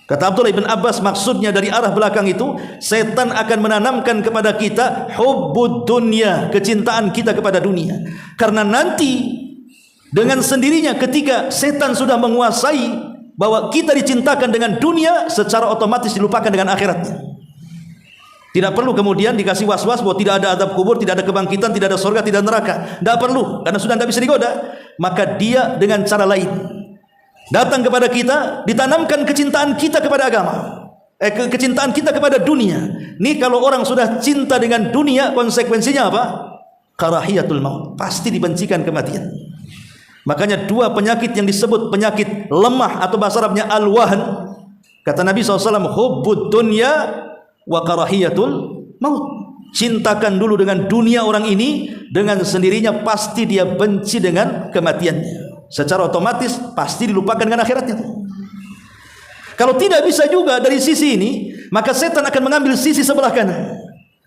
Kata Abdullah ibn Abbas, maksudnya dari arah belakang itu, setan akan menanamkan kepada kita hubbud dunya, kecintaan kita kepada dunia. Karena nanti dengan sendirinya ketika setan sudah menguasai bahwa kita dicintakan dengan dunia, secara otomatis dilupakan dengan akhiratnya. Tidak perlu kemudian dikasih was-was bahwa tidak ada azab kubur, tidak ada kebangkitan, tidak ada surga, tidak ada neraka. Tidak perlu, karena sudah tidak bisa digoda. Maka dia dengan cara lain datang kepada kita, ditanamkan kecintaan kita kepada agama, kecintaan kita kepada dunia. Ini kalau orang sudah cinta dengan dunia, konsekuensinya apa? Karahiyatul maut, pasti dibencikan kematian. Makanya dua penyakit yang disebut penyakit lemah atau bahasa Arabnya al-wahn, kata Nabi SAW, hubbud dunya wa karahiyatul maut. Cintakan dulu dengan dunia orang ini, dengan sendirinya pasti dia benci dengan kematiannya. Secara otomatis pasti dilupakan dengan akhiratnya. Kalau tidak bisa juga dari sisi ini, maka setan akan mengambil sisi sebelah kanan.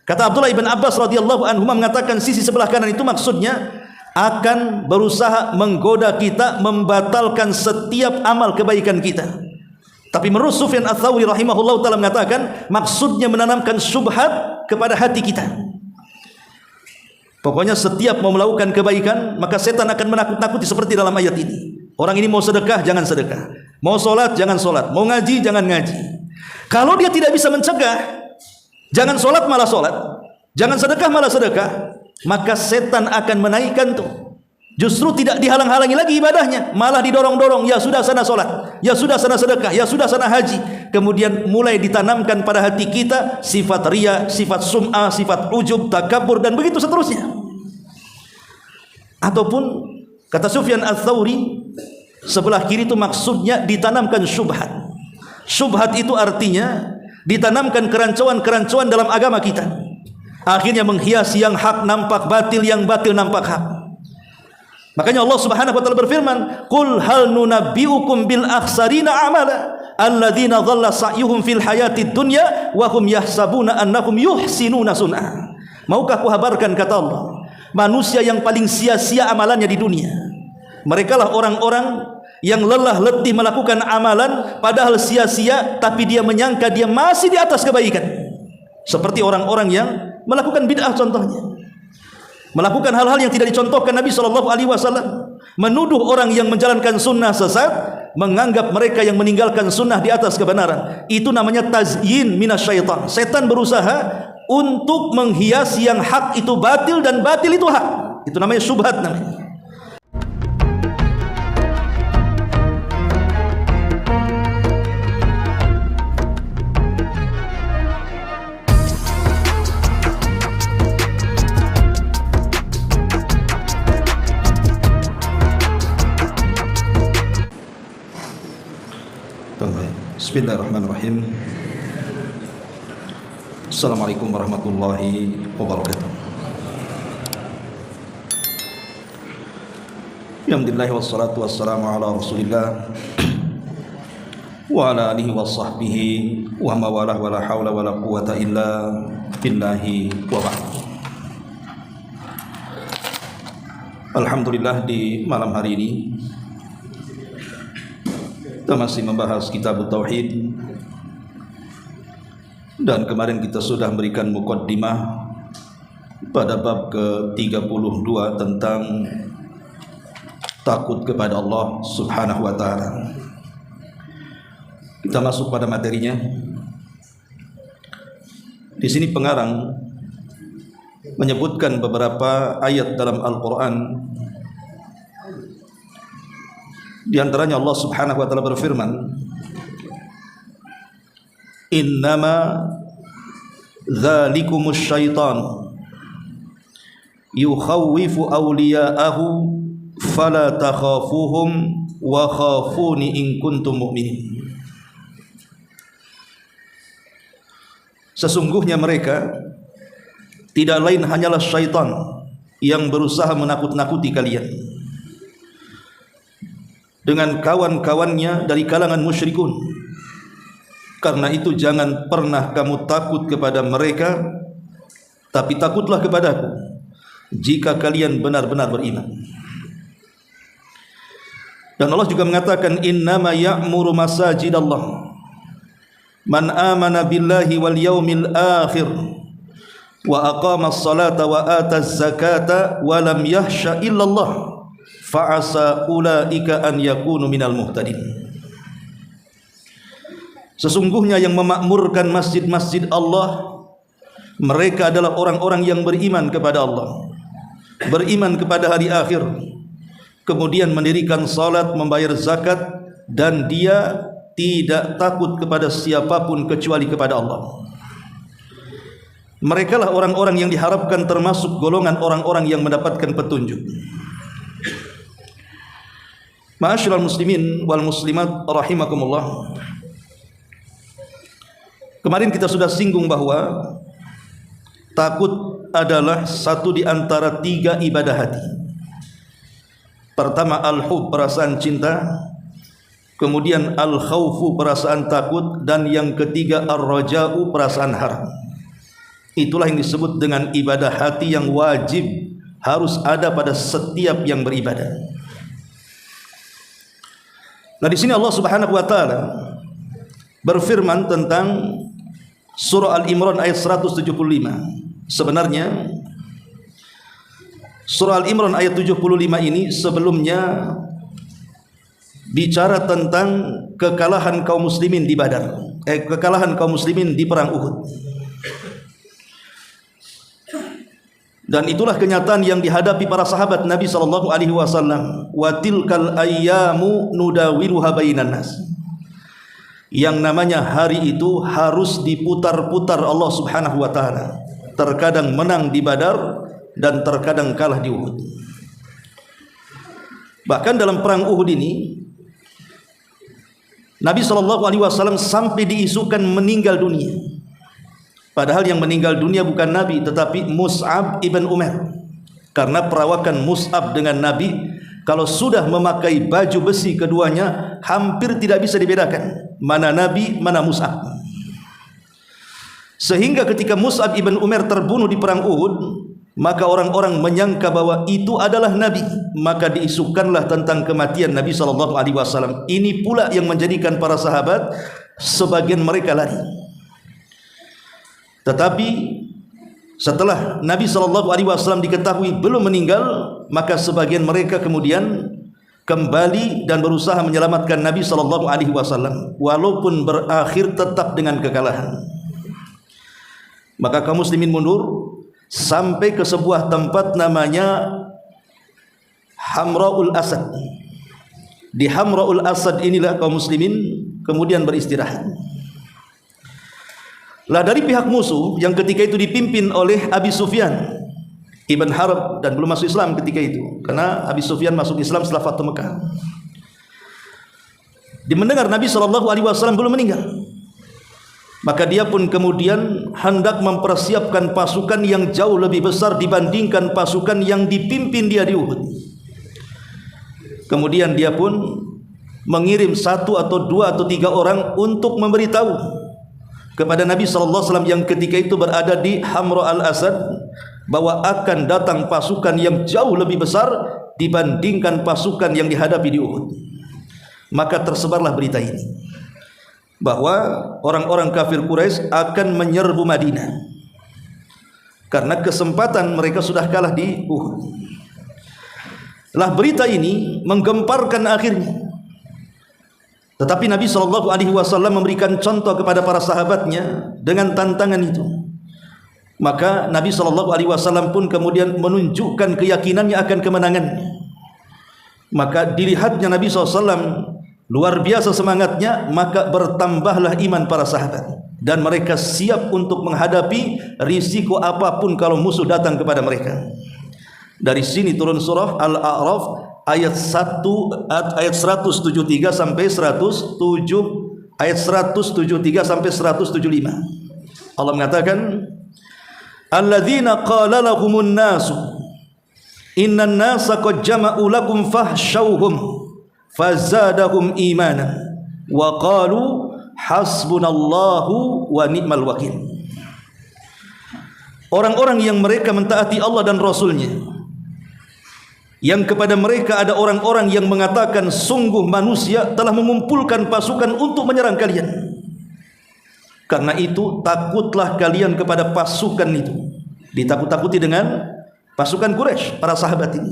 Kata Abdullah ibn Abbas radhiyallahu anhu mengatakan sisi sebelah kanan itu maksudnya akan berusaha menggoda kita, membatalkan setiap amal kebaikan kita. Tapi menurut Sufyan Ats-Tsauri rahimahullah ta'ala mengatakan maksudnya menanamkan syubhat kepada hati kita. Pokoknya setiap mau melakukan kebaikan, maka setan akan menakut-nakuti seperti dalam ayat ini. Orang ini mau sedekah, jangan sedekah. Mau solat, jangan solat. Mau ngaji, jangan ngaji. Kalau dia tidak bisa mencegah, jangan solat malah solat, jangan sedekah malah sedekah, maka setan akan menaikkan tuh. Justru tidak dihalang-halangi lagi ibadahnya, malah didorong-dorong. Ya sudah sana solat, ya sudah sana sedekah, ya sudah sana haji. Kemudian mulai ditanamkan pada hati kita sifat riya, sifat sum'ah, sifat ujub, takabur, dan begitu seterusnya. Ataupun kata Sufyan Ats-Tsauri, sebelah kiri itu maksudnya ditanamkan syubhat. Syubhat itu artinya ditanamkan kerancuan-kerancuan dalam agama kita. Akhirnya menghiasi yang hak nampak batil, yang batil nampak hak. Makanya Allah Subhanahu wa taala berfirman, "Qul hal nunabbiukum bil akhsarina amala alladzina dhalla sa'yuhum fil hayatid dunya wa hum yahsabuna annahum yuhsinuna sun'a." Maukah kuhabarkan, kata Allah, manusia yang paling sia-sia amalannya di dunia. Merekalah orang-orang yang lelah letih melakukan amalan padahal sia-sia, tapi dia menyangka dia masih di atas kebaikan. Seperti orang-orang yang melakukan bid'ah contohnya, melakukan hal-hal yang tidak dicontohkan Nabi SAW, menuduh orang yang menjalankan sunnah sesat, menganggap mereka yang meninggalkan sunnah di atas kebenaran. Itu namanya tazyin minasyaitan. Setan berusaha untuk menghiasi yang hak itu batil dan batil itu hak. Itu namanya syubhat namanya. Bismillahirrahmanirrahim. Assalamualaikum warahmatullahi wabarakatuh. Alhamdulillah wassalatu wassalamu ala Rasulillah wa ala alihi wa sahbihi wa mawalah wa la hawla wa la quwata illa billahi wa ba'd. Alhamdulillah, di malam hari ini kita masih membahas kitab Tauhid, dan kemarin kita sudah memberikan muqaddimah pada bab ke-32 tentang takut kepada Allah Subhanahu wa taala. Kita masuk pada materinya. Di sini pengarang menyebutkan beberapa ayat dalam Al-Qur'an. Di antaranya Allah Subhanahu wa taala berfirman, "Innama dzalikumus syaitan yukhawwifu awliya'ahu fala takhafuhum wa khafuni in kuntum mu'minin." Sesungguhnya mereka tidak lain hanyalah syaitan yang berusaha menakut-nakuti kalian dengan kawan-kawannya dari kalangan musyrikun. Karena itu jangan pernah kamu takut kepada mereka, tapi takutlah kepadaku jika kalian benar-benar beriman. Dan Allah juga mengatakan, innama ya'muru masajidallah Man amana billahi wal yaumil akhir wa aqama as-salata wa ata az-zakata wa lam yahsha illallah fa'asa ulaika an yakunu minal muhtadin. Sesungguhnya yang memakmurkan masjid-masjid Allah, mereka adalah orang-orang yang beriman kepada Allah, beriman kepada hari akhir, kemudian mendirikan salat, membayar zakat, dan dia tidak takut kepada siapapun kecuali kepada Allah. Mereka lah orang-orang yang diharapkan termasuk golongan orang-orang yang mendapatkan petunjuk. Ma'asyiral muslimin wal muslimat rahimakumullah. Kemarin kita sudah singgung bahwa takut adalah satu di antara 3 ibadah hati. Pertama al-hub, perasaan cinta, kemudian al-khawfu, perasaan takut, dan yang ketiga ar-raja'u, perasaan harap. Itulah yang disebut dengan ibadah hati yang wajib harus ada pada setiap yang beribadah. Nah, di sini Allah Subhanahu wa taala berfirman tentang surah Al-Imran ayat 175. Sebenarnya surah Al-Imran ayat 75 ini sebelumnya bicara tentang kekalahan kaum muslimin di Badar, kekalahan kaum muslimin di perang Uhud. Dan itulah kenyataan yang dihadapi para sahabat Nabi sallallahu alaihi wasallam. Wa tilkal ayyamu nudawiluha bainan nas. Yang namanya hari itu harus diputar-putar Allah Subhanahu wa taala. Terkadang menang di Badar dan terkadang kalah di Uhud. Bahkan dalam perang Uhud ini Nabi sallallahu alaihi wasallam sampai diisukan meninggal dunia. Padahal yang meninggal dunia bukan Nabi, tetapi Mus'ab ibn Umair. Karena perawakan Mus'ab dengan Nabi, kalau sudah memakai baju besi keduanya, hampir tidak bisa dibedakan mana Nabi, mana Mus'ab. Sehingga ketika Mus'ab ibn Umair terbunuh di perang Uhud, maka orang-orang menyangka bahwa itu adalah Nabi. Maka diisukanlah tentang kematian Nabi SAW. Ini pula yang menjadikan para sahabat sebagian mereka lari. Tetapi setelah Nabi SAW diketahui belum meninggal, maka sebagian mereka kemudian kembali dan berusaha menyelamatkan Nabi SAW, walaupun berakhir tetap dengan kekalahan. Maka kaum muslimin mundur sampai ke sebuah tempat namanya Hamra'ul Asad. Di Hamra'ul Asad inilah kaum muslimin kemudian beristirahat. Lah dari pihak musuh yang ketika itu dipimpin oleh Abi Sufyan Ibn Harb, dan belum masuk Islam ketika itu, karena Abi Sufyan masuk Islam setelah Fathu Mekah. Dimendengar Nabi SAW belum meninggal, maka dia pun kemudian hendak mempersiapkan pasukan yang jauh lebih besar dibandingkan pasukan yang dipimpin dia di Uhud. Kemudian dia pun mengirim 1 atau 2 atau 3 orang untuk memberitahu kepada Nabi SAW yang ketika itu berada di Hamra al-Asad bahwa akan datang pasukan yang jauh lebih besar dibandingkan pasukan yang dihadapi di Uhud. Maka tersebarlah berita ini bahwa orang-orang kafir Quraisy akan menyerbu Madinah karena kesempatan mereka sudah kalah di Uhud. Lah berita ini menggemparkan akhirnya. Tetapi Nabi SAW memberikan contoh kepada para sahabatnya dengan tantangan itu. Maka Nabi SAW pun kemudian menunjukkan keyakinannya akan kemenangannya. Maka dilihatnya Nabi SAW luar biasa semangatnya, maka bertambahlah iman para sahabat. Dan mereka siap untuk menghadapi risiko apapun kalau musuh datang kepada mereka. Dari sini turun surah Al-A'raf ayat 1 ayat 173 sampai 107 ayat 173 sampai 175. Allah mengatakan, alladzina qala lahumun nasu innan nasa qad jama'u lakum fahshawhum fazadahum imanan wa qalu hasbunallahu wa ni'mal wakil. Orang-orang yang mereka mentaati Allah dan Rasulnya, yang kepada mereka ada orang-orang yang mengatakan sungguh manusia telah mengumpulkan pasukan untuk menyerang kalian. Karena itu takutlah kalian kepada pasukan itu. Ditakut-takuti dengan pasukan Quraisy, para sahabat ini.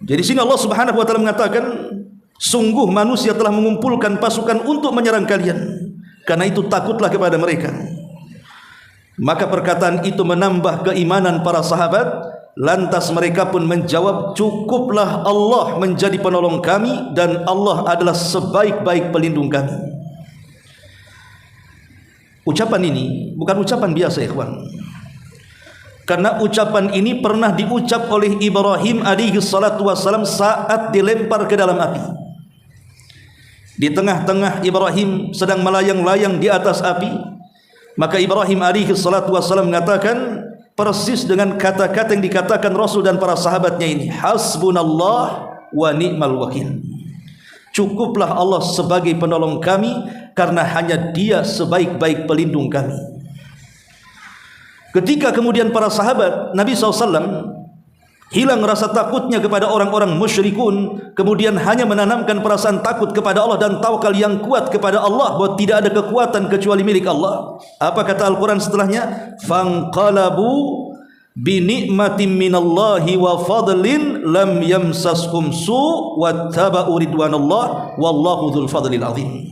Jadi sini Allah Subhanahu wa taala mengatakan, sungguh manusia telah mengumpulkan pasukan untuk menyerang kalian. Karena itu takutlah kepada mereka. Maka perkataan itu menambah keimanan para sahabat. Lantas mereka pun menjawab, cukuplah Allah menjadi penolong kami dan Allah adalah sebaik-baik pelindung kami. Ucapan ini bukan ucapan biasa, ikhwan. Karena ucapan ini pernah diucap oleh Ibrahim alaihi salatu wassalam saat dilempar ke dalam api. Di tengah-tengah Ibrahim sedang melayang-layang di atas api, maka Ibrahim alaihi salatu wassalam mengatakan persis dengan kata-kata yang dikatakan Rasul dan para sahabatnya ini, hasbunallah wa ni'mal wakil. Cukuplah Allah sebagai penolong kami, karena hanya Dia sebaik-baik pelindung kami. Ketika kemudian para sahabat Nabi SAW hilang rasa takutnya kepada orang-orang musyrikun, kemudian hanya menanamkan perasaan takut kepada Allah dan tawakal yang kuat kepada Allah, bahwa tidak ada kekuatan kecuali milik Allah. Apa kata Al-Quran setelahnya? Fanqalabu binikmatin minallahi wa fadlin lam yamsashum su' wattaba'u ridwanallah wallahu dzul fadlil azim.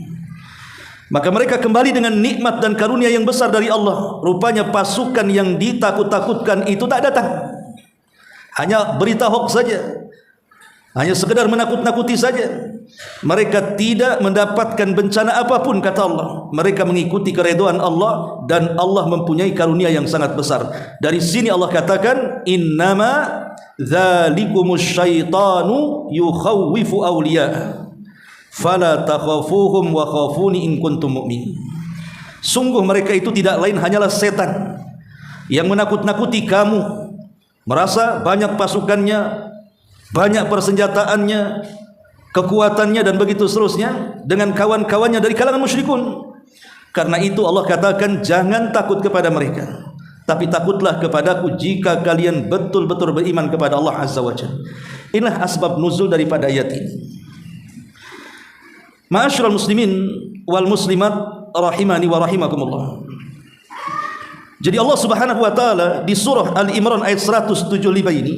Maka mereka kembali dengan nikmat dan karunia yang besar dari Allah. Rupanya pasukan yang ditakut-takutkan itu tak datang. Hanya berita hoax saja, hanya sekedar menakut-nakuti saja. Mereka tidak mendapatkan bencana apapun, kata Allah. Mereka mengikuti keridhaan Allah, dan Allah mempunyai karunia yang sangat besar. Dari sini Allah katakan, innama dzalikumus syaitanu yukhawwifu awliya fala takhafuhum wa khafuni in kuntum mu'minin. Sungguh mereka itu tidak lain hanyalah setan yang menakut-nakuti kamu, merasa banyak pasukannya, banyak persenjataannya, kekuatannya, dan begitu seterusnya dengan kawan-kawannya dari kalangan musyrikun. Karena itu Allah katakan, jangan takut kepada mereka, tapi takutlah kepadaku jika kalian betul-betul beriman kepada Allah Azza wa Jalla. Inilah asbab nuzul daripada ayat ini. Ma'asyiral muslimin wal muslimat rahimani wa rahimakumullah. Jadi Allah Subhanahu wa taala di surah Al-Imran ayat 175 ini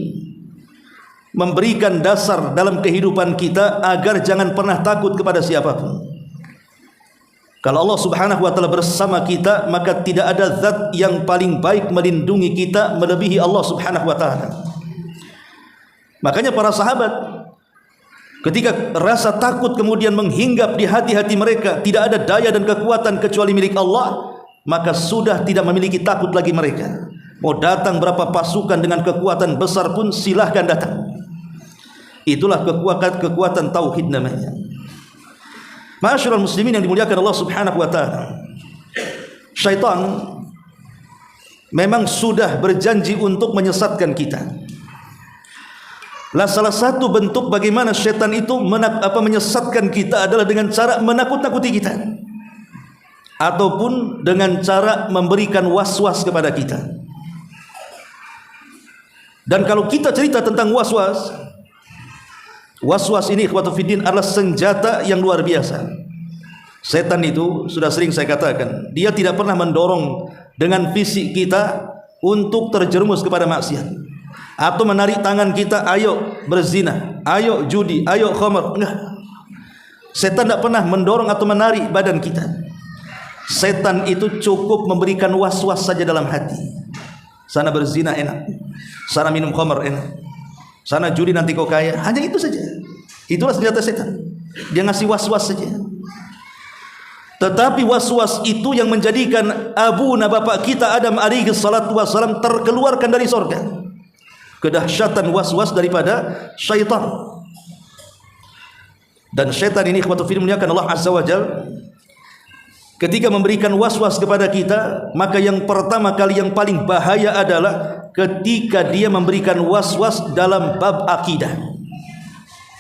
memberikan dasar dalam kehidupan kita agar jangan pernah takut kepada siapapun. Kalau Allah Subhanahu wa taala bersama kita, maka tidak ada zat yang paling baik melindungi kita melebihi Allah Subhanahu wa taala. Makanya para sahabat ketika rasa takut kemudian menghinggap di hati-hati mereka, tidak ada daya dan kekuatan kecuali milik Allah, maka sudah tidak memiliki takut lagi mereka. Mau datang berapa pasukan dengan kekuatan besar pun silahkan datang. Itulah kekuatan tauhid namanya. Ma'asyiral muslimin yang dimuliakan Allah Subhanahu wa taala. Syaitan memang sudah berjanji untuk menyesatkan kita. Lah salah satu bentuk bagaimana syaitan itu menyesatkan kita adalah dengan cara menakut-nakuti kita, ataupun dengan cara memberikan was-was kepada kita. Dan kalau kita cerita tentang was-was, was-was ini ikhwatu fiddin adalah senjata yang luar biasa. Setan itu sudah sering saya katakan, dia tidak pernah mendorong dengan fisik kita untuk terjerumus kepada maksiat, atau menarik tangan kita, ayo berzina, ayo judi, ayo khamar. Enggak. Setan tidak pernah mendorong atau menarik badan kita. Setan itu cukup memberikan was-was saja dalam hati. Sana berzina enak, sana minum khamar enak, sana judi nanti kau kaya. Hanya itu saja. Itulah senjata setan. Dia ngasih was-was saja. Tetapi was-was itu yang menjadikan abuna bapak kita Adam alaihi salatu wassalam terkeluarkan dari surga. Kedahsyatan was-was daripada syaitan. Dan syaitan ini ikhwatu fillah muliakan Allah Azza wa Jalla, ketika memberikan was-was kepada kita, maka yang pertama kali yang paling bahaya adalah ketika dia memberikan was-was dalam bab akidah.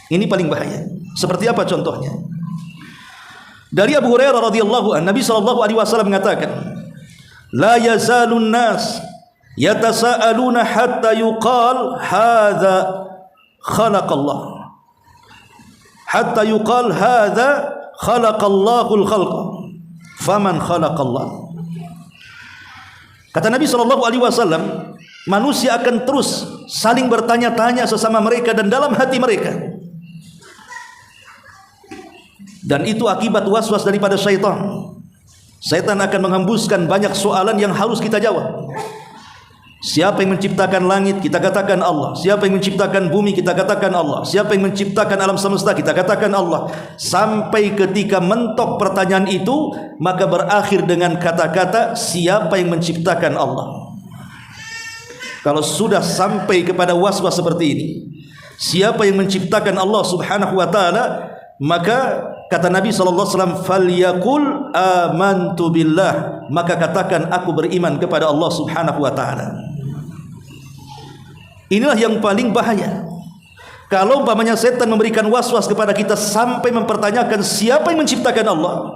Ini paling bahaya. Seperti apa contohnya? Dari Abu Hurairah radhiyallahu anhu, Nabi sallallahu alaihi wasallam mengatakan, "La yazalun nas yatasaaluna hatta yuqal hadza khalaqallah." Hatta yuqal hadza khalaqallahul khalqa faman khalaqallah. Kata Nabi SAW, manusia akan terus saling bertanya-tanya sesama mereka dan dalam hati mereka. Dan itu akibat waswas daripada syaitan. Syaitan akan menghembuskan banyak soalan yang harus kita jawab. Siapa yang menciptakan langit? Kita katakan Allah. Siapa yang menciptakan bumi? Kita katakan Allah. Siapa yang menciptakan alam semesta? Kita katakan Allah. Sampai ketika mentok pertanyaan itu, maka berakhir dengan kata-kata siapa yang menciptakan Allah. Kalau sudah sampai kepada was-was seperti ini, siapa yang menciptakan Allah subhanahu wa ta'ala, maka kata Nabi SAW, falyakul amantu billah, maka katakan aku beriman kepada Allah subhanahu wa ta'ala. Inilah yang paling bahaya. Kalau umpamanya setan memberikan was-was kepada kita sampai mempertanyakan siapa yang menciptakan Allah,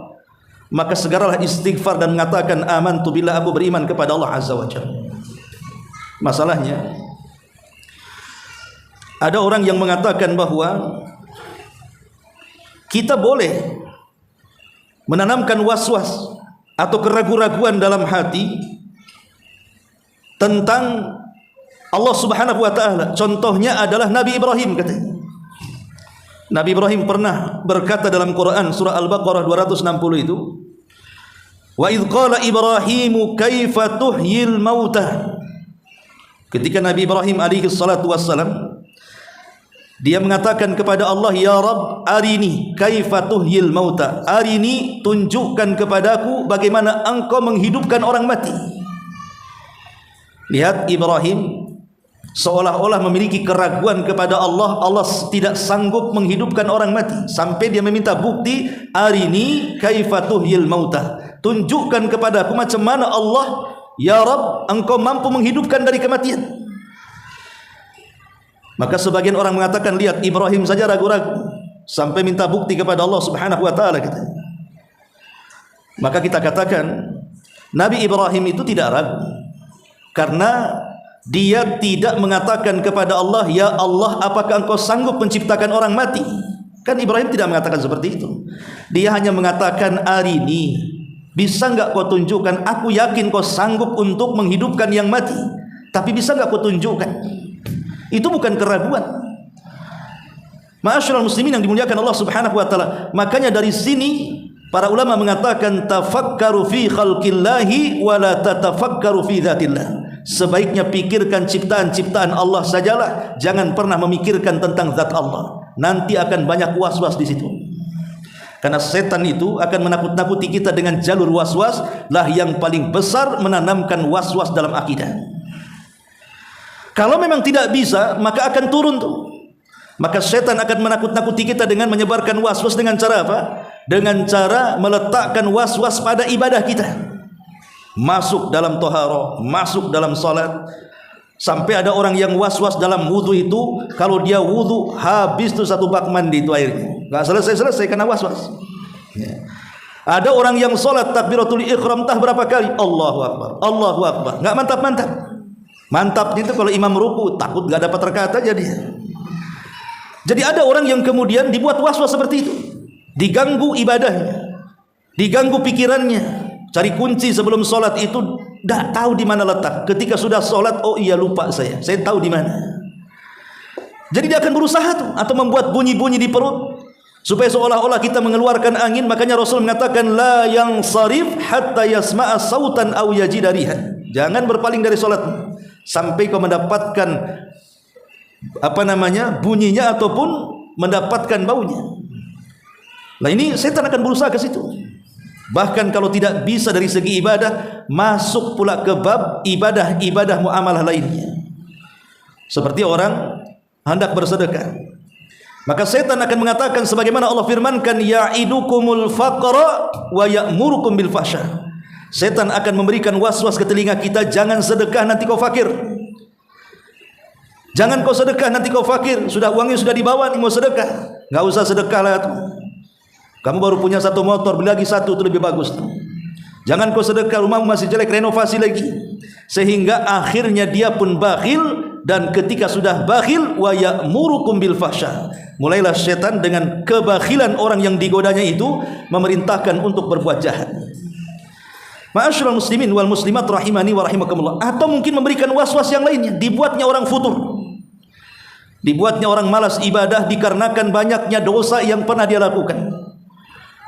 maka segeralah istighfar dan mengatakan amantu billah, aku beriman kepada Allah azza wa jalla. Masalahnya, ada orang yang mengatakan bahwa kita boleh menanamkan was-was atau keraguan-raguan dalam hati tentang Allah subhanahu wa ta'ala. Contohnya adalah Nabi Ibrahim, katanya. Nabi Ibrahim pernah berkata dalam Quran surah Al-Baqarah 260 itu, wa idh qala Ibrahimu kaifa tuhyil mauta. Ketika Nabi Ibrahim alaihi salatu wassalam, dia mengatakan kepada Allah, ya Rabb, arini kaifa tuhyil mauta, arini, tunjukkan kepadaku bagaimana engkau menghidupkan orang mati. Lihat, Ibrahim seolah-olah memiliki keraguan kepada Allah. Allah tidak sanggup menghidupkan orang mati, sampai dia meminta bukti, arini kaifa tuhyil mauta, tunjukkan kepadaku macam mana Allah, ya Rabb, engkau mampu menghidupkan dari kematian. Maka sebagian orang mengatakan, lihat, Ibrahim saja ragu-ragu sampai minta bukti kepada Allah subhanahu wa ta'ala, katanya. Maka kita katakan Nabi Ibrahim itu tidak ragu, karena dia tidak mengatakan kepada Allah, ya Allah, apakah engkau sanggup menciptakan orang mati? Kan Ibrahim tidak mengatakan seperti itu. Dia hanya mengatakan, arini, bisa enggak kau tunjukkan, aku yakin kau sanggup untuk menghidupkan yang mati, tapi bisa enggak kau tunjukkan? Itu bukan keraguan. Ma'asyiral muslimin yang dimuliakan Allah subhanahu wa ta'ala. Makanya dari sini para ulama mengatakan, tafakkaru fi khalqillahi wa la tatafakkaru fi dzatillah. Sebaiknya pikirkan ciptaan-ciptaan Allah sajalah, jangan pernah memikirkan tentang zat Allah. Nanti akan banyak was-was di situ. Karena setan itu akan menakut-nakuti kita dengan jalur was-was lah yang paling besar, menanamkan was-was dalam akidah. Kalau memang tidak bisa, maka akan turun tuh. Maka setan akan menakut-nakuti kita dengan menyebarkan was-was dengan cara apa? Dengan cara meletakkan was-was pada ibadah kita. Masuk dalam toharoh, masuk dalam salat. Sampai ada orang yang was-was dalam wudu itu, kalau dia wudu habis tuh satu bak mandi itu airnya, nggak selesai-selesai karena was-was. Ya. Ada orang yang salat takbiratul ihram entah berapa kali, Allahu Akbar, Allahu Akbar, nggak mantap-mantap. Mantap itu kalau imam ruku takut nggak dapat rakaat aja dia. Jadi ada orang yang kemudian dibuat was-was seperti itu, diganggu ibadahnya, diganggu pikirannya. Cari kunci sebelum solat itu tidak tahu di mana letak. Ketika sudah solat, oh iya lupa saya tahu di mana. Jadi dia akan berusaha tuh, atau membuat bunyi-bunyi di perut supaya seolah-olah kita mengeluarkan angin. Makanya Rasul mengatakan, la yang sarif hatta yasma'a sautan aw yajida rihan. Jangan berpaling dari solat sampai kau mendapatkan bunyinya ataupun mendapatkan baunya. Nah ini setan akan berusaha ke situ. Bahkan kalau tidak bisa dari segi ibadah, masuk pula ke bab ibadah muamalah lainnya. Seperti orang hendak bersedekah, maka setan akan mengatakan sebagaimana Allah firmankan, ya'idukumul faqra wa ya'murukum bil fahsya. Setan akan memberikan was-was ke telinga kita, jangan sedekah nanti kau fakir. Jangan kau sedekah nanti kau fakir. Sudah uangnya sudah dibawa nih, mau sedekah, enggak usah sedekah lah tuh. Kamu baru punya satu motor, beli lagi satu, itu lebih bagus tuh. Jangan kau sedekah, rumahmu masih jelek, renovasi lagi. Sehingga akhirnya dia pun bakhil dan ketika sudah bakhil wa ya'murukum bil fahsya. Mulailah setan dengan kebakhilan orang yang digodanya itu memerintahkan untuk berbuat jahat. Ma'asyiral muslimin wal muslimat rahimani wa rahimakumullah. Atau mungkin memberikan waswas yang lainnya, dibuatnya orang futur, dibuatnya orang malas ibadah dikarenakan banyaknya dosa yang pernah dia lakukan.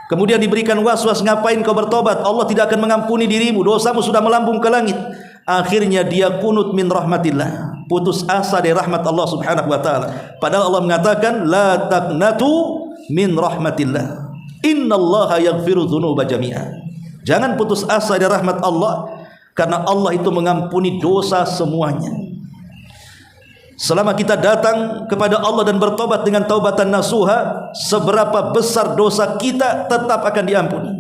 Kemudian diberikan waswas, ngapain kau bertobat, Allah tidak akan mengampuni dirimu, dosamu sudah melambung ke langit. Akhirnya dia kunut min rahmatillah, putus asa dari rahmat Allah subhanahu wa ta'ala. Padahal Allah mengatakan la taqnatu min rahmatillah, innallaha yaghfiru dzunuba jami'a. Jangan putus asa dari rahmat Allah, karena Allah itu mengampuni dosa semuanya. Selama kita datang kepada Allah dan bertobat dengan taubatan nasuha, seberapa besar dosa kita tetap akan diampuni.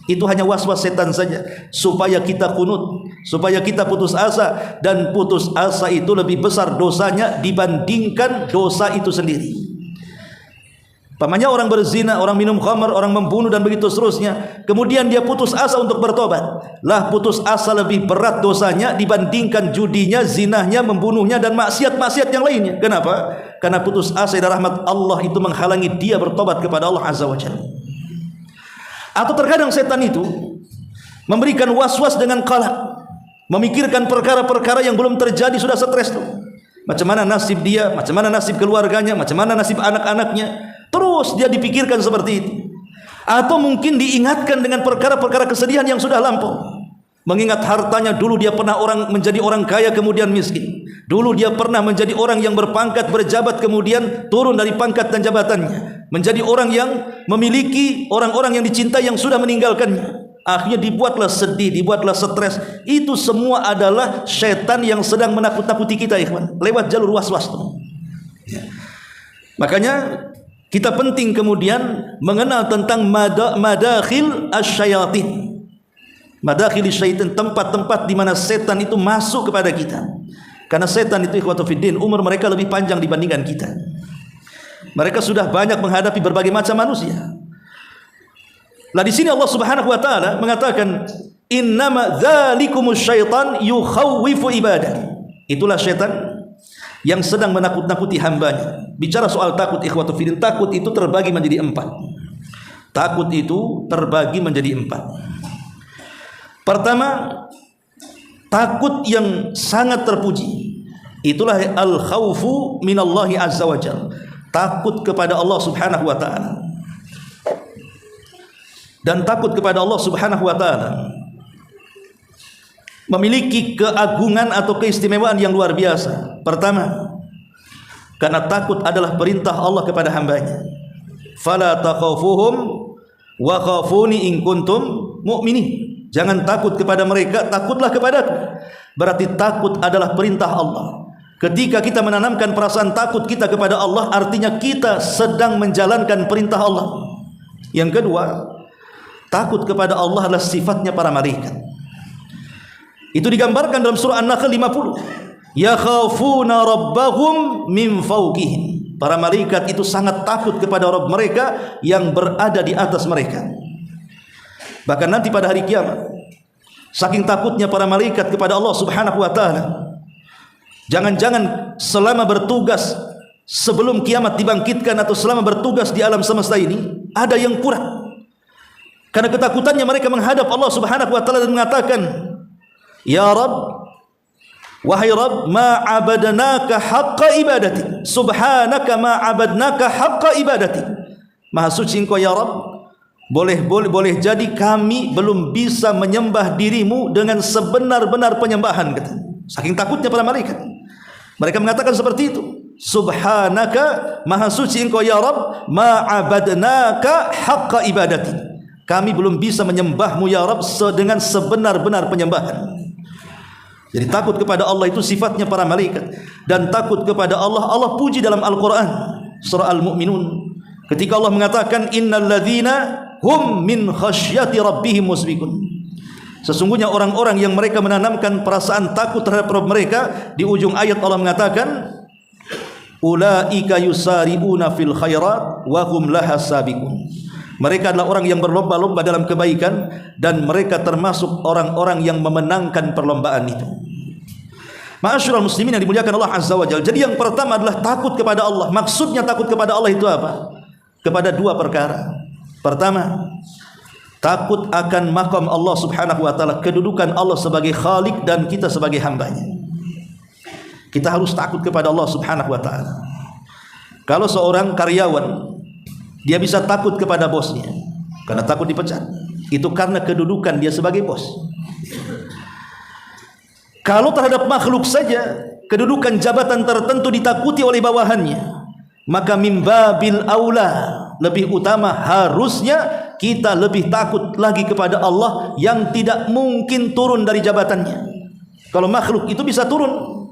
Itu hanya waswas setan saja, supaya kita kunut, supaya kita putus asa. Dan putus asa itu lebih besar dosanya dibandingkan dosa itu sendiri. Pamannya orang berzina, orang minum khamar, orang membunuh dan begitu seterusnya. Kemudian dia putus asa untuk bertobat. Lah putus asa lebih berat dosanya dibandingkan judinya, zinahnya, membunuhnya dan maksiat-maksiat yang lainnya. Kenapa? Karena putus asa dari rahmat Allah itu menghalangi dia bertobat kepada Allah Azza wa Jalla. Atau terkadang setan itu memberikan was-was dengan qalaq, memikirkan perkara-perkara yang belum terjadi, sudah stres tuh. Macam mana nasib dia, macam mana nasib keluarganya, macam mana nasib anak-anaknya. Terus dia dipikirkan seperti itu. Atau mungkin diingatkan dengan perkara-perkara kesedihan yang sudah lampau. Mengingat hartanya, dulu dia pernah menjadi orang kaya kemudian miskin. Dulu dia pernah menjadi orang yang berpangkat, berjabat kemudian turun dari pangkat dan jabatannya. Menjadi orang yang memiliki orang-orang yang dicintai yang sudah meninggalkannya. Akhirnya dibuatlah sedih, dibuatlah stres. Itu semua adalah syaitan yang sedang menakut-nakuti kita, ikhwan, lewat jalur was-was. Makanya kita penting kemudian mengenal tentang madakhil asyayatin, madakhil syaitan, tempat-tempat di mana setan itu masuk kepada kita. Karena setan itu ikhwatu fiddin, umur mereka lebih panjang dibandingkan kita. Mereka sudah banyak menghadapi berbagai macam manusia. Lah di sini Allah Subhanahu wa taala mengatakan innama dzalikumus syaitan yukhawwifu ibadah. Itulah syaitan yang sedang menakut-nakuti hambanya. Bicara soal takut, ikhwatu fiddin, takut itu terbagi menjadi 4. Takut itu terbagi menjadi 4. Pertama, takut yang sangat terpuji. Itulah al-khawfu minallahi azza wa jalla. Takut kepada Allah subhanahu wa ta'ala. Dan takut kepada Allah subhanahu wa ta'ala memiliki keagungan atau keistimewaan yang luar biasa. Pertama, karena takut adalah perintah Allah kepada hambanya. Fala takhafuhum wa khafuni in kuntum mu'minin. Jangan takut kepada mereka, takutlah kepadaku. Berarti takut adalah perintah Allah. Ketika kita menanamkan perasaan takut kita kepada Allah, artinya kita sedang menjalankan perintah Allah. Yang kedua, takut kepada Allah adalah sifatnya para malaikat. Itu digambarkan dalam surah An-Nahl 50. Yakhafuna rabbahum min fawqihim. Para malaikat itu sangat takut kepada Rabb mereka yang berada di atas mereka. Bahkan nanti pada hari kiamat, saking takutnya para malaikat kepada Allah subhanahu wa ta'ala, jangan-jangan selama bertugas sebelum kiamat dibangkitkan atau selama bertugas di alam semesta ini ada yang kurang. Karena ketakutannya mereka menghadap Allah subhanahu wa ta'ala dan mengatakan, Ya Rabb, wahai Rabb, ma abadnaka haqqa ibadati, subhanaka ma abadnaka haqqa ibadati. Maha suci Engkau ya Rabb, boleh jadi kami belum bisa menyembah dirimu dengan sebenar-benar penyembahan, kata. Saking takutnya para malaikat, mereka mengatakan seperti itu. Subhanaka, maha suci Engkau ya Rabb, ma abadnaka haqqa ibadati. Kami belum bisa menyembahmu ya Rabb dengan sebenar-benar penyembahan. Jadi takut kepada Allah itu sifatnya para malaikat. Dan takut kepada Allah, Allah puji dalam Al-Quran surah Al-Mu'minun ketika Allah mengatakan innal ladzina hum min khasyati rabbihim musbikun. Sesungguhnya orang-orang yang mereka menanamkan perasaan takut terhadap Rabb mereka, di ujung ayat Allah mengatakan ulaika yusari'una fil khairat wa hum laha sabiqun. Mereka adalah orang yang berlomba-lomba dalam kebaikan dan mereka termasuk orang-orang yang memenangkan perlombaan itu. Ma'asyiral muslimin yang dimuliakan Allah Azza wa Jalla. Jadi yang pertama adalah takut kepada Allah. Maksudnya takut kepada Allah itu apa? Kepada dua perkara. Pertama, takut akan maqam Allah Subhanahu wa taala, kedudukan Allah sebagai Khalik dan kita sebagai hambanya. Kita harus takut kepada Allah Subhanahu wa taala. Kalau seorang karyawan, dia bisa takut kepada bosnya karena takut dipecat. Itu karena kedudukan dia sebagai bos. Kalau terhadap makhluk saja, kedudukan jabatan tertentu ditakuti oleh bawahannya, maka mimbabil aula, lebih utama harusnya kita lebih takut lagi kepada Allah yang tidak mungkin turun dari jabatannya. Kalau makhluk itu bisa turun,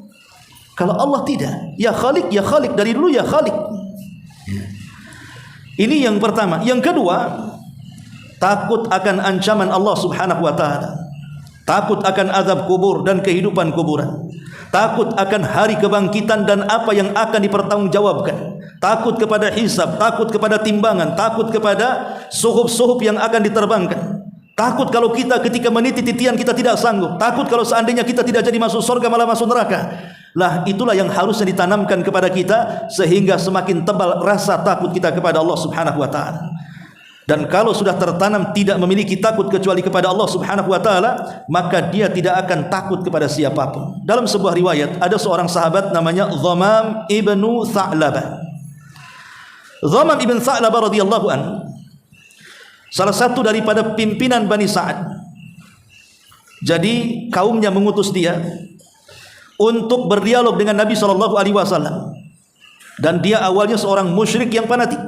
kalau Allah tidak. Ya Khalik, ya Khalik, dari dulu ya Khalik. Ini yang pertama. Yang kedua, takut akan ancaman Allah Subhanahu wa taala. Takut akan azab kubur dan kehidupan kuburan. Takut akan hari kebangkitan dan apa yang akan dipertanggungjawabkan. Takut kepada hisab, takut kepada timbangan, takut kepada suhub-suhub yang akan diterbangkan. Takut kalau kita ketika meniti titian kita tidak sanggup. Takut kalau seandainya kita tidak jadi masuk surga malah masuk neraka. Lah itulah yang harusnya ditanamkan kepada kita sehingga semakin tebal rasa takut kita kepada Allah Subhanahu wa taala. Dan kalau sudah tertanam tidak memiliki takut kecuali kepada Allah Subhanahu wa taala, maka dia tidak akan takut kepada siapapun. Dalam sebuah riwayat ada seorang sahabat namanya Dhamam ibnu Tha'labah. Dhamam ibn Tha'labah radhiyallahu an, salah satu daripada pimpinan Bani Sa'ad. Jadi kaumnya mengutus dia untuk berdialog dengan Nabi SAW. Dan dia awalnya seorang musyrik yang fanatik.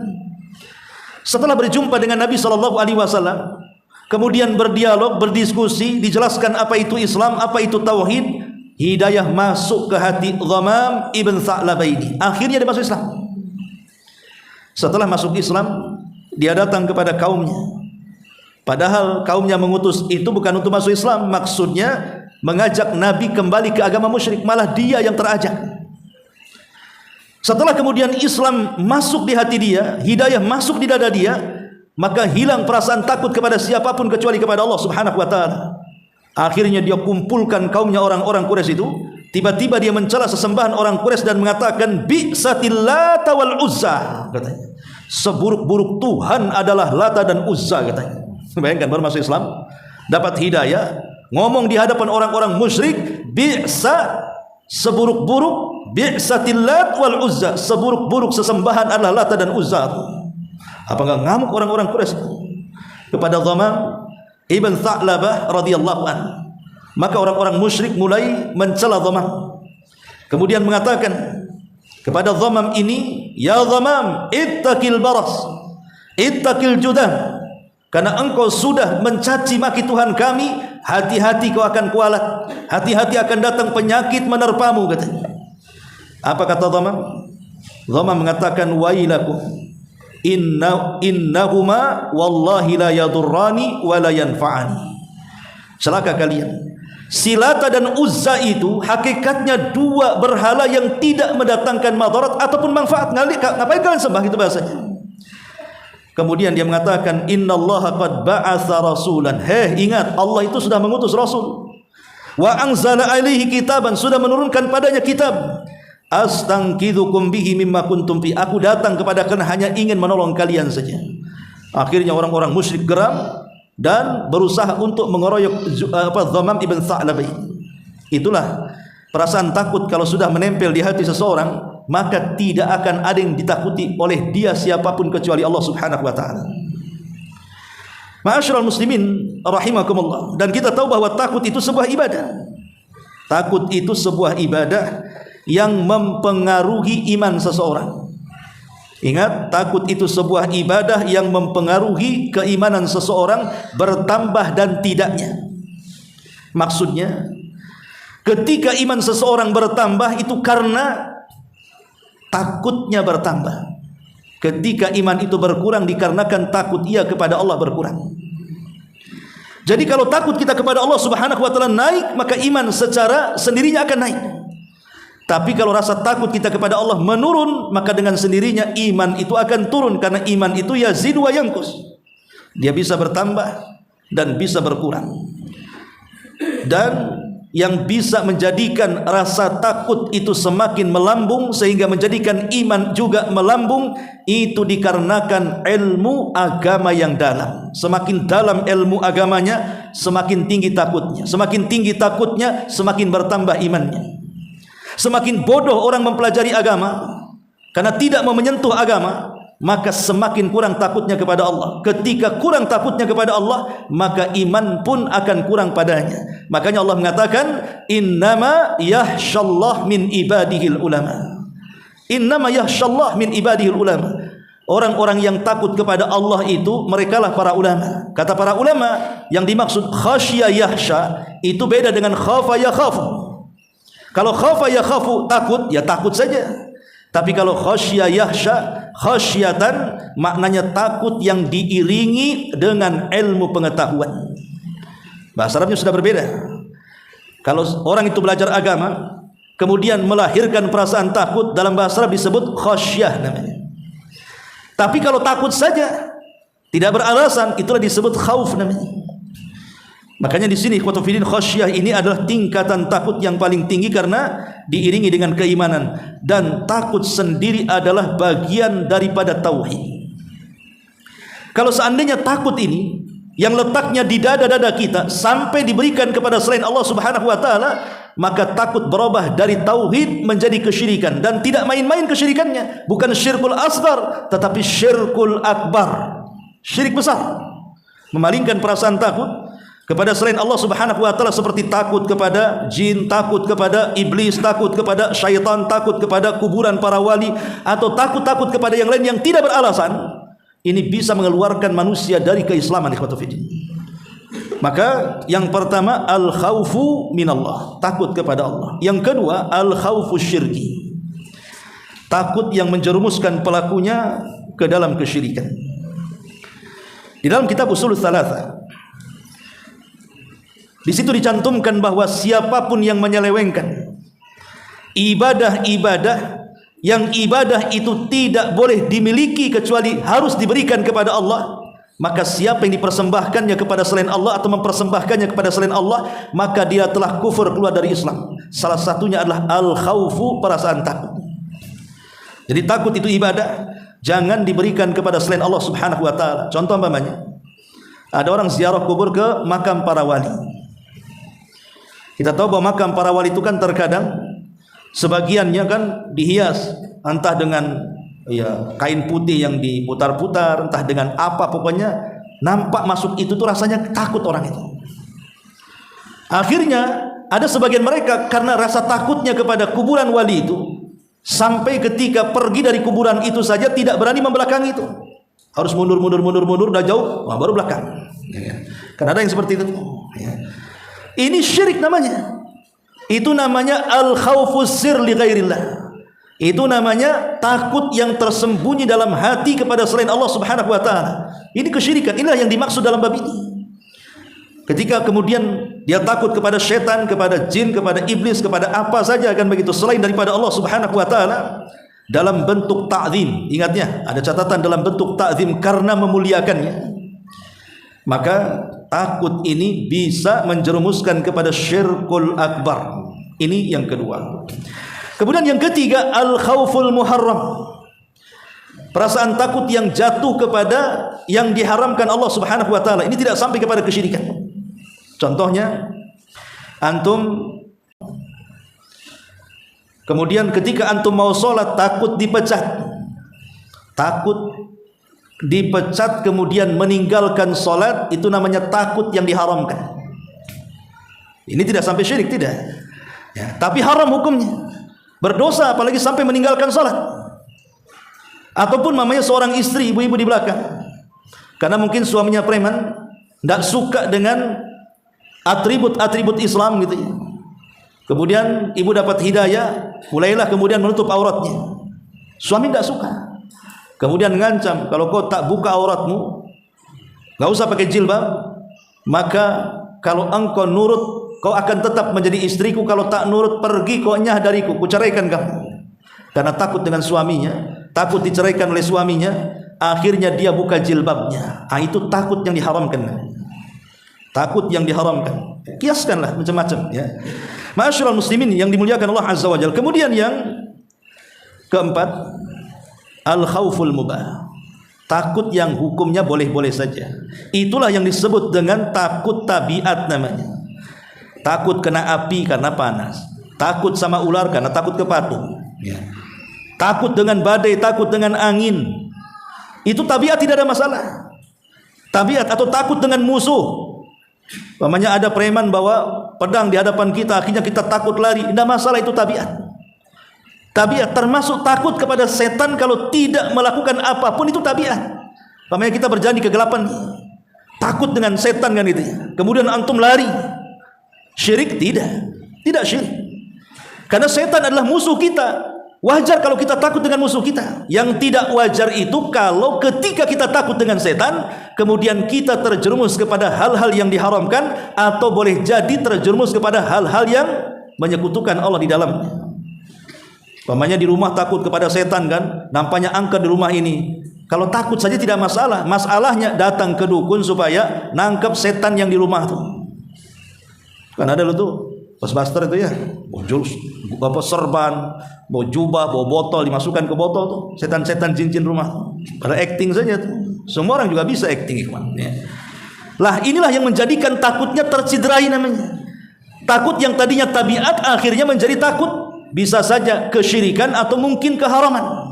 Setelah berjumpa dengan Nabi SAW, kemudian berdialog, berdiskusi, dijelaskan apa itu Islam, apa itu tauhid, hidayah masuk ke hati Dhamam ibn Tha'labah ini. Akhirnya dia masuk Islam. Setelah masuk Islam, dia datang kepada kaumnya. Padahal kaumnya mengutus itu bukan untuk masuk Islam, maksudnya mengajak Nabi kembali ke agama musyrik, malah dia yang terajak. Setelah kemudian Islam masuk di hati dia, hidayah masuk di dada dia, maka hilang perasaan takut kepada siapapun kecuali kepada Allah Subhanahu wa taala. Akhirnya dia kumpulkan kaumnya orang-orang Quraisy itu. Tiba-tiba dia mencela sesembahan orang Quraisy dan mengatakan bi'satil Lata wal Uzza, katanya. Seburuk-buruk Tuhan adalah Lata dan Uzza, katanya. Bayangkan baru masuk Islam, dapat hidayah, ngomong di hadapan orang-orang musyrik, bi'sa, seburuk-buruk, bi'satil Lat wal Uzza, seburuk-buruk sesembahan adalah Lata dan Uzza. Apa enggak ngamuk orang-orang Quraisy kepada Dhamam ibn Tha'labah radhiyallahu an? Maka orang-orang musyrik mulai mencela Dhamam, kemudian mengatakan kepada Dhamam ini, ya Dhamam, ittaqil baras, ittaqil judam, karena engkau sudah mencaci maki Tuhan kami, hati-hati kau akan kualat, hati-hati akan datang penyakit menerpamu, katanya. Apa kata Dhamam? Dhamam mengatakan, wailakum, innahuma wallahi la yadurrani wa la yanfa'ani. Celaka kalian. Si Lata dan Uzza itu hakikatnya dua berhala yang tidak mendatangkan madarat ataupun manfaat. Ngapain kalian sembah, itu bahasanya. Kemudian dia mengatakan, innallaha qad ba'atsa rasulan. Ingat, Allah itu sudah mengutus rasul. Wa anzala alaihi kitaban, sudah menurunkan padanya kitab. Astangkidzukum bihi mimma kuntum fi. Aku datang kepada kalian hanya ingin menolong kalian saja. Akhirnya orang-orang musyrik geram dan berusaha untuk mengeroyok Dhamam ibn Tha'labah. Itulah perasaan takut kalau sudah menempel di hati seseorang, maka tidak akan ada yang ditakuti oleh dia siapapun kecuali Allah Subhanahu wa taala. Ma'asyiral muslimin rahimakumullah. Dan kita tahu bahwa takut itu sebuah ibadah. Takut itu sebuah ibadah yang mempengaruhi iman seseorang. Ingat, takut itu sebuah ibadah yang mempengaruhi keimanan seseorang bertambah dan tidaknya. Maksudnya, ketika iman seseorang bertambah itu karena takutnya bertambah. Ketika iman itu berkurang dikarenakan takut ia kepada Allah berkurang. Jadi kalau takut kita kepada Allah Subhanahu wa taala naik, maka iman secara sendirinya akan naik. Tapi kalau rasa takut kita kepada Allah menurun, maka dengan sendirinya iman itu akan turun, karena iman itu yazid wa yanqus. Dia bisa bertambah dan bisa berkurang. Dan yang bisa menjadikan rasa takut itu semakin melambung sehingga menjadikan iman juga melambung, itu dikarenakan ilmu agama yang dalam. Semakin dalam ilmu agamanya, semakin tinggi takutnya. Semakin tinggi takutnya, semakin bertambah imannya. Semakin bodoh orang mempelajari agama karena tidak mau menyentuh agama, maka semakin kurang takutnya kepada Allah. Ketika kurang takutnya kepada Allah, maka iman pun akan kurang padanya. Makanya Allah mengatakan, innama yahsyallah min ibadihil ulama. Innama yahsyallah min ibadihil ulama. Orang-orang yang takut kepada Allah itu merekalah para ulama. Kata para ulama, yang dimaksud khasya yahsya itu beda dengan khafa yakhafu. Kalau khafa yakhafu takut, ya takut saja. Tapi kalau khasya yahsya, khasyatan maknanya takut yang diiringi dengan ilmu pengetahuan. Bahasa Arabnya sudah berbeda. Kalau orang itu belajar agama kemudian melahirkan perasaan takut, dalam bahasa Arab disebut khasyah namanya. Tapi kalau takut saja tidak beralasan, itulah disebut khauf namanya. Makanya di sini ikhwatu fillah, khasyah ini adalah tingkatan takut yang paling tinggi karena diiringi dengan keimanan, dan takut sendiri adalah bagian daripada tauhid. Kalau seandainya takut ini yang letaknya di dada-dada kita sampai diberikan kepada selain Allah Subhanahu wa taala, maka takut berubah dari tauhid menjadi kesyirikan, dan tidak main-main kesyirikannya. Bukan syirkul asghar, tetapi syirkul akbar, syirik besar. Memalingkan perasaan takut kepada selain Allah Subhanahu wa taala, seperti takut kepada jin, takut kepada iblis, takut kepada syaitan, takut kepada kuburan para wali, atau takut kepada yang lain yang tidak beralasan. Ini bisa mengeluarkan manusia dari keislaman, ikhwatu fillah. Maka yang pertama al-khaufu minallah, takut kepada Allah. Yang kedua al-khaufu syirki, takut yang menjerumuskan pelakunya ke dalam kesyirikan. Di dalam kitab Ushul Tsalatsa, di situ dicantumkan bahwa siapapun yang menyelewengkan ibadah-ibadah yang ibadah itu tidak boleh dimiliki kecuali harus diberikan kepada Allah, maka siapa yang dipersembahkannya kepada selain Allah atau mempersembahkannya kepada selain Allah, maka dia telah kufur, keluar dari Islam. Salah satunya adalah al-khaufu, perasaan takut. Jadi takut itu ibadah, jangan diberikan kepada selain Allah Subhanahu wa taala. Contoh umpamanya, ada orang ziarah kubur ke makam para wali. Kita tahu bahwa makam para wali itu kan terkadang sebagiannya kan dihias, entah dengan kain putih yang diputar-putar, entah dengan apa, pokoknya nampak masuk itu tuh rasanya takut orang itu. Akhirnya ada sebagian mereka karena rasa takutnya kepada kuburan wali itu, sampai ketika pergi dari kuburan itu saja tidak berani membelakangi itu. Harus mundur, udah jauh, baru belakang. Karena ada yang seperti itu. Ini syirik namanya. Itu namanya al-khaufus sir li ghairillah. Itu namanya takut yang tersembunyi dalam hati kepada selain Allah Subhanahu wa taala. Ini kesyirikan. Inilah yang dimaksud dalam bab ini. Ketika kemudian dia takut kepada setan, kepada jin, kepada iblis, kepada apa saja akan begitu selain daripada Allah Subhanahu wa taala, dalam bentuk ta'zim. Ingatnya, ada catatan dalam bentuk ta'zim karena memuliakannya. Maka takut ini bisa menjerumuskan kepada syirkul akbar. Ini yang kedua. Kemudian yang ketiga al-khauful muharram, perasaan takut yang jatuh kepada yang diharamkan Allah Subhanahu wa taala. Ini tidak sampai kepada kesyirikan. Contohnya, antum kemudian ketika antum mau sholat takut dipecat, kemudian meninggalkan sholat, itu namanya takut yang diharamkan. Ini tidak sampai syirik, tidak ya, tapi haram hukumnya, berdosa apalagi sampai meninggalkan sholat. Ataupun mamanya seorang istri, ibu-ibu di belakang, karena mungkin suaminya preman, tidak suka dengan atribut-atribut Islam gitu ya. Kemudian ibu dapat hidayah, mulailah kemudian menutup auratnya. Suami tidak suka, kemudian ngancam, kalau kau tak buka auratmu, gak usah pakai jilbab, maka kalau engkau nurut, kau akan tetap menjadi istriku. Kalau tak nurut, pergi kau nyah dariku, kuceraikan kamu. Karena takut dengan suaminya, takut diceraikan oleh suaminya, akhirnya dia buka jilbabnya. Itu takut yang diharamkan. takut yang diharamkan. Kiaskanlah macam-macam ya. Ma'asyiral muslimin yang dimuliakan Allah Azza wa Jalla. Kemudian yang keempat, al-khauful mubah. Takut yang hukumnya boleh-boleh saja. Itulah yang disebut dengan takut tabiat namanya. Takut kena api karena panas. Takut sama ular karena takut ke patung ya. Takut dengan badai, takut dengan angin. Itu tabiat, tidak ada masalah. Tabiat. Atau takut dengan musuh. Umpamanya ada preman bawa pedang di hadapan kita, akhirnya kita takut lari. Tidak masalah, itu tabiat. Tabiat termasuk takut kepada setan kalau tidak melakukan apapun, itu tabiat. Umpamanya kita berjalan di kegelapan, takut dengan setan kan itu ya. Kemudian antum lari. Syirik? Tidak syirik. Karena setan adalah musuh kita. Wajar kalau kita takut dengan musuh kita. Yang tidak wajar itu kalau ketika kita takut dengan setan, kemudian kita terjerumus kepada hal-hal yang diharamkan, atau boleh jadi terjerumus kepada hal-hal yang menyekutukan Allah di dalamnya. Umpamanya di rumah takut kepada setan kan, nampaknya angker di rumah ini. Kalau takut saja tidak masalah. Masalahnya datang ke dukun supaya nangkep setan yang di rumah tuh. Kan ada lo tuh Ghostbuster itu ya, bawa jurus, bawa serban, bawa jubah, bawa botol, dimasukkan ke botol tuh, setan-setan jin-jin rumah. Pada acting saja tuh. Semua orang juga bisa acting, ikhwan. Ya. Lah inilah yang menjadikan takutnya tercederai namanya. Takut yang tadinya tabiat akhirnya menjadi takut, bisa saja kesyirikan atau mungkin keharaman.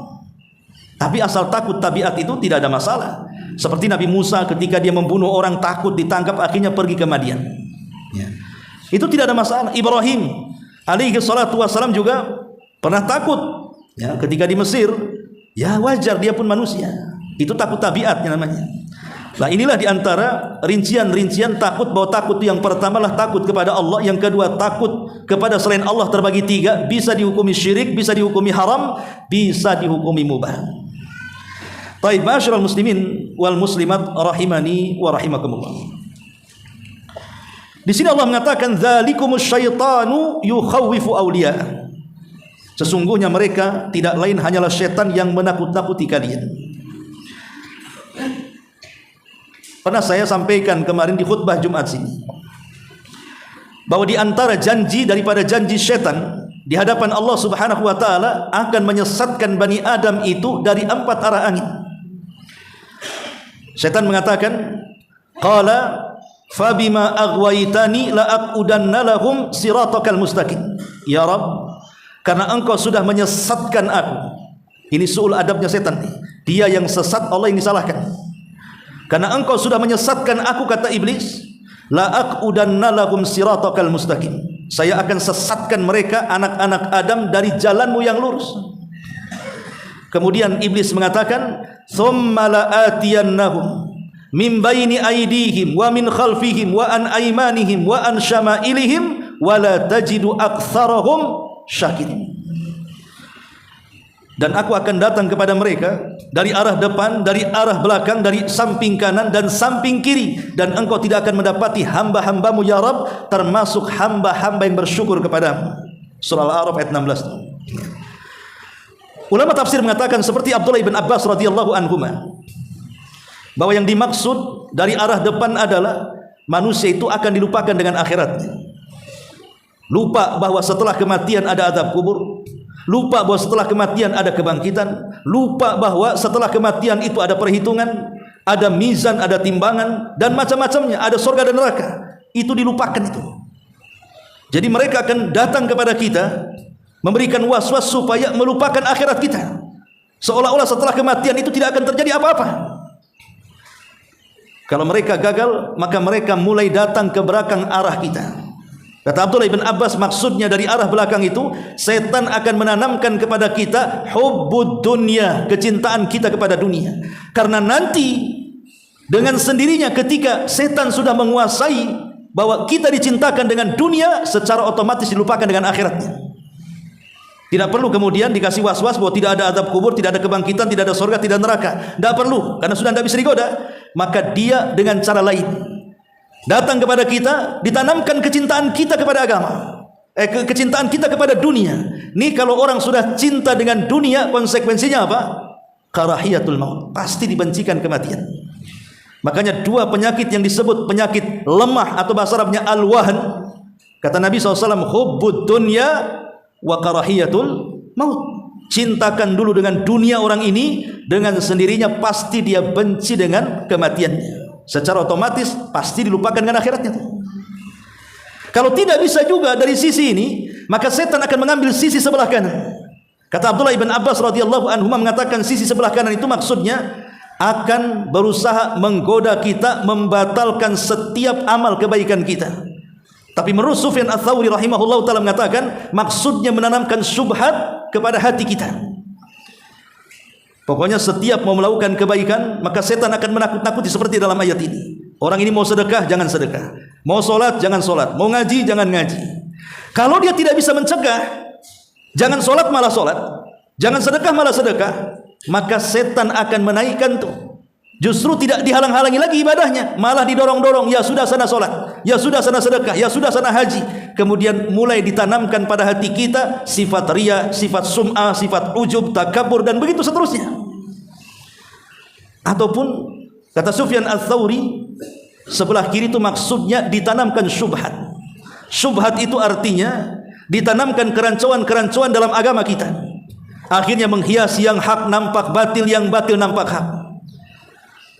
Tapi asal takut tabiat itu tidak ada masalah. Seperti Nabi Musa ketika dia membunuh orang, takut ditangkap, akhirnya pergi ke Madian. Ya. Itu tidak ada masalah. Ibrahim alaihi salatu wassalam juga pernah takut ya, ketika di Mesir. Ya wajar, dia pun manusia. Itu takut tabiatnya namanya. Nah inilah diantara rincian-rincian takut, bahwa takut yang pertama lah takut kepada Allah, yang kedua takut kepada selain Allah terbagi tiga, bisa dihukumi syirik, bisa dihukumi haram, bisa dihukumi mubah. Taib, ma'asyiral muslimin wal muslimat rahimani wa rahimakumullah. Di sini Allah mengatakan dzalikumus syaitanu yukhawwifu awliya. Sesungguhnya mereka tidak lain hanyalah setan yang menakut-nakuti kalian. Pernah saya sampaikan kemarin di khutbah Jumat sini, bahwa di antara janji daripada janji setan di hadapan Allah Subhanahu wa taala akan menyesatkan Bani Adam itu dari 4 arah angin. Setan mengatakan, qala fabima aghwaytani la aqudanna lahum siratakal mustaqim. Ya Rabb, karena engkau sudah menyesatkan aku. Ini suul adabnya setan. Dia yang sesat, Allah yang disalahkan. Karena engkau sudah menyesatkan aku, kata iblis, la aqudanna lahum siratakal mustaqim. Saya akan sesatkan mereka, anak-anak Adam, dari jalanmu yang lurus. Kemudian iblis mengatakan, thumma la atiyannahum min baini aydihim wa min khalfihim wa an aymanihim wa an syama'ilihim wa la tajidu aktsarahum syakirin. Dan aku akan datang kepada mereka dari arah depan, dari arah belakang, dari samping kanan dan samping kiri, dan engkau tidak akan mendapati hamba-hambamu ya Rabb termasuk hamba-hamba yang bersyukur kepadamu. Surah Al-A'raf ayat 16. Ulama tafsir mengatakan seperti Abdullah bin Abbas radhiyallahu anhuma, bahwa yang dimaksud dari arah depan adalah manusia itu akan dilupakan dengan akhiratnya. Lupa bahwa setelah kematian ada azab kubur, lupa bahwa setelah kematian ada kebangkitan, lupa bahwa setelah kematian itu ada perhitungan, ada mizan, ada timbangan, dan macam-macamnya, ada surga dan neraka. Itu dilupakan itu. Jadi mereka akan datang kepada kita, memberikan was-was supaya melupakan akhirat kita, seolah-olah setelah kematian itu tidak akan terjadi apa-apa. Kalau mereka gagal, maka mereka mulai datang ke belakang arah kita. Kata Abdullah bin Abbas, maksudnya dari arah belakang itu setan akan menanamkan kepada kita hubbud dunya, kecintaan kita kepada dunia. Karena nanti dengan sendirinya ketika setan sudah menguasai bahwa kita dicintakan dengan dunia, secara otomatis dilupakan dengan akhiratnya. Tidak perlu kemudian dikasih was-was bahwa tidak ada azab kubur, tidak ada kebangkitan, tidak ada surga, tidak neraka. Tidak perlu, karena sudah tidak bisa digoda. Maka dia dengan cara lain datang kepada kita, ditanamkan kecintaan kita kepada agama, kecintaan kita kepada dunia. Nih kalau orang sudah cinta dengan dunia, konsekuensinya apa? Karahiyatul maut, pasti dibencikan kematian. Makanya dua penyakit yang disebut penyakit lemah atau bahasa Arabnya al-wahn, kata Nabi SAW, hubbud dunya wa karahiyatul maut. Cintakan dulu dengan dunia orang ini, dengan sendirinya pasti dia benci dengan kematiannya. Secara otomatis pasti dilupakan dengan akhiratnya. Kalau tidak bisa juga dari sisi ini, maka setan akan mengambil sisi sebelah kanan. Kata Abdullah ibn Abbas radhiyallahu anhu mengatakan sisi sebelah kanan itu maksudnya akan berusaha menggoda kita, membatalkan setiap amal kebaikan kita. Tapi menurut Sufyan Ats-Tsauri rahimahullah ta'ala mengatakan maksudnya menanamkan syubhat kepada hati kita. Pokoknya setiap mau melakukan kebaikan, maka setan akan menakut-nakuti seperti dalam ayat ini. Orang ini mau sedekah, jangan sedekah. Mau solat, jangan solat. Mau ngaji, jangan ngaji. Kalau dia tidak bisa mencegah, jangan solat malah solat, jangan sedekah malah sedekah, maka setan akan menaikkan tuh. Justru tidak dihalang-halangi lagi ibadahnya, malah didorong-dorong, ya sudah sana solat, ya sudah sana sedekah, ya sudah sana haji. Kemudian mulai ditanamkan pada hati kita sifat riya, sifat sum'ah, sifat ujub, takabur, dan begitu seterusnya. Ataupun kata Sufyan Ats-Tsauri, sebelah kiri itu maksudnya ditanamkan syubhat. Syubhat itu artinya ditanamkan kerancuan-kerancuan dalam agama kita. Akhirnya menghiasi yang hak nampak batil, yang batil nampak hak.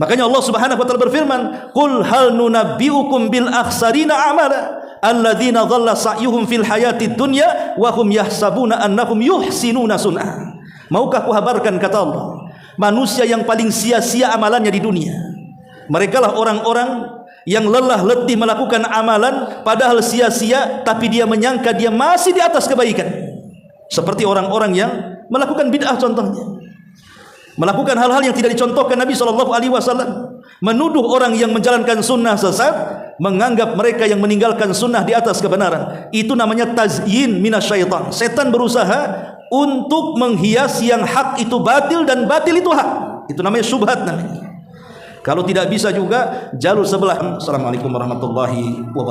Makanya Allah Subhanahu wa taala berfirman, "Qul hal nunabbiukum bil akhsarina amala alladzina dhalla sa'yuhum fil hayatid dunya wa hum yahsabuna annahum yuhsinuna sun'a." Maukah kuhabarkan, kata Allah, manusia yang paling sia-sia amalannya di dunia. Mereka lah orang-orang yang lelah letih melakukan amalan padahal sia-sia, tapi dia menyangka dia masih di atas kebaikan. Seperti orang-orang yang melakukan bid'ah contohnya, melakukan hal-hal yang tidak dicontohkan Nabi SAW, menuduh orang yang menjalankan sunnah sesat, menganggap mereka yang meninggalkan sunnah di atas kebenaran. Itu namanya tazyin minasyaitan. Setan berusaha untuk menghias yang hak itu batil dan batil itu hak. Itu namanya syubhat namanya. Kalau tidak bisa juga jalur sebelah. Assalamualaikum warahmatullahi wabarakatuh.